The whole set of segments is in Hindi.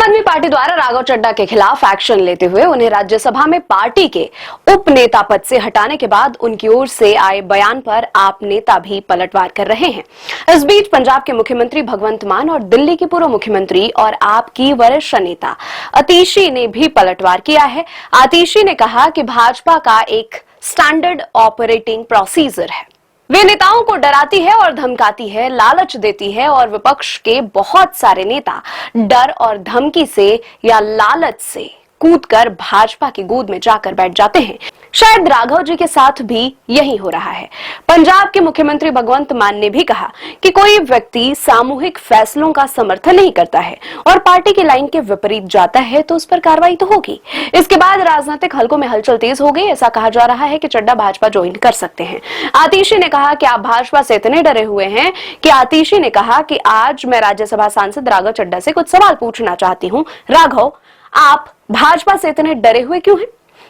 आदमी पार्टी द्वारा राघव चड्ढा के खिलाफ एक्शन लेते हुए उन्हें राज्यसभा में पार्टी के उप नेता पद से हटाने के बाद उनकी ओर से आए बयान पर आप नेता भी पलटवार कर रहे हैं। इस बीच पंजाब के मुख्यमंत्री भगवंत मान और दिल्ली की पूर्व मुख्यमंत्री और आप की वरिष्ठ नेता आतिशी ने भी पलटवार किया है। आतिशी ने कहा कि भाजपा का एक स्टैंडर्ड ऑपरेटिंग प्रोसीजर है, वे नेताओं को डराती है और धमकाती है, लालच देती है और विपक्ष के बहुत सारे नेता डर और धमकी से या लालच से कूदकर भाजपा की गोद में जाकर बैठ जाते हैं। शायद राघव जी के साथ भी यही हो रहा है। पंजाब के मुख्यमंत्री भगवंत मान ने भी कहा कि कोई व्यक्ति सामूहिक फैसलों का समर्थन नहीं करता है और पार्टी की लाइन के विपरीत जाता है तो उस पर कार्रवाई तो होगी। इसके बाद राजनीतिक हलकों में हलचल तेज हो गई। ऐसा कहा जा रहा है कि चड्ढा भाजपा ज्वाइन कर सकते हैं। आतिशी ने कहा कि आप भाजपा से इतने डरे हुए हैं कि आतिशी ने कहा कि आज मैं राज्यसभा सांसद राघव चड्ढा से कुछ सवाल पूछना चाहती हूँ। राघव, आप भाजपा से इतने डरे हुए क्यों हैं?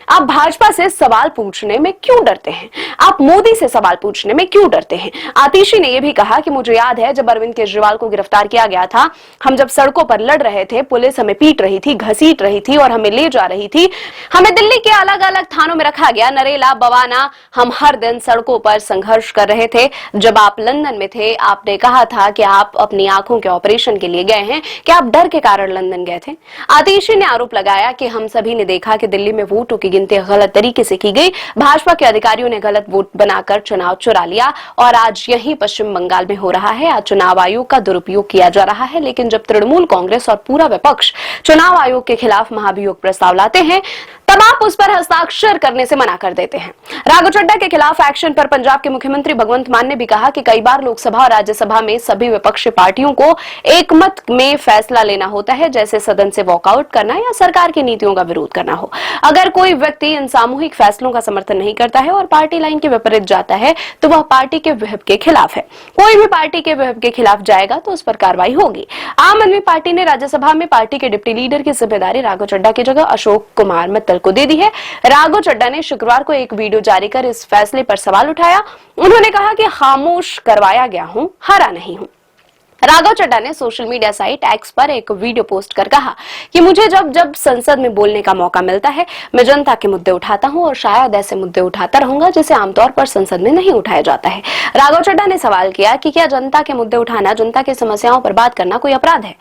आप भाजपा से सवाल पूछने में क्यों डरते हैं? आप मोदी से सवाल पूछने में क्यों डरते हैं? आतिशी ने यह भी कहा कि मुझे याद है जब अरविंद केजरीवाल को गिरफ्तार किया गया था, हम जब सड़कों पर लड़ रहे थे, पुलिस हमें पीट रही थी, घसीट रही थी और हमें ले जा रही थी। हमें दिल्ली के अलग अलग थानों में रखा गया, नरेला, बवाना, हम हर दिन सड़कों पर संघर्ष कर रहे थे। जब आप लंदन में थे, आपने कहा था कि आप अपनी आंखों के ऑपरेशन के लिए गए हैं, कि आप डर के कारण लंदन गए थे। आतिशी ने आरोप लगाया कि हम सभी ने देखा कि दिल्ली में वोटों की गिनती गलत तरीके से की गई, भाजपा के अधिकारियों ने गलत वोट बनाकर चुनाव चुरा लिया और आज यही पश्चिम बंगाल में हो रहा है। आज चुनाव आयोग का दुरुपयोग किया जा रहा है, लेकिन जब तृणमूल कांग्रेस और पूरा विपक्ष चुनाव आयोग के खिलाफ महाभियोग प्रस्ताव लाते हैं तब आप उस पर हस्ताक्षर करने से मना कर देते हैं। राघव चड्ढा के खिलाफ एक्शन पर पंजाब के मुख्यमंत्री भगवंत मान ने भी कहा कि कई बार लोकसभा और राज्यसभा में सभी विपक्षी पार्टियों को एकमत में फैसला लेना होता है, जैसे सदन से वॉकआउट करना या सरकार की नीतियों का विरोध करना हो। अगर कोई व्यक्ति इन सामूहिक फैसलों का समर्थन नहीं करता है और पार्टी लाइन के विपरीत जाता है तो वह पार्टी के विहिप के खिलाफ है। कोई भी पार्टी के विहिप के खिलाफ जाएगा तो उस पर कार्रवाई होगी। आम आदमी पार्टी ने राज्यसभा में पार्टी के डिप्टी लीडर की जिम्मेदारी राघव चड्ढा की जगह अशोक कुमार मित्तल को दे दी है। राघव चड्ढा ने शुक्रवार को एक वीडियो जारी कर इस फैसले पर सवाल उठाया। उन्होंने कहा कि खामोश करवाया गया हूं, हरा नहीं हूं। राघव चड्ढा ने सोशल मीडिया साइट एक्स पर एक वीडियो पोस्ट कर कहा कि मुझे जब जब संसद में बोलने का मौका मिलता है मैं जनता के मुद्दे उठाता हूं और शायद ऐसे मुद्दे उठाता रहूंगा जिसे आमतौर पर संसद में नहीं उठाया जाता है। राघव चड्ढा ने सवाल किया कि क्या जनता के मुद्दे उठाना, जनता की समस्याओं पर बात करना कोई अपराध है?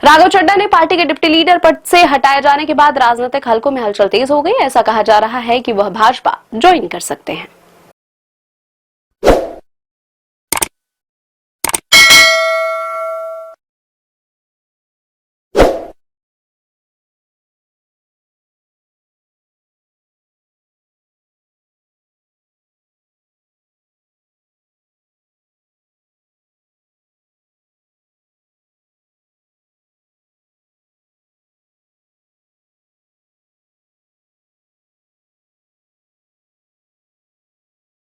राघव चड्ढा ने पार्टी के डिप्टी लीडर पद से हटाए जाने के बाद राजनीतिक हलकों में हलचल तेज हो गई। ऐसा कहा जा रहा है कि वह भाजपा ज्वाइन कर सकते हैं।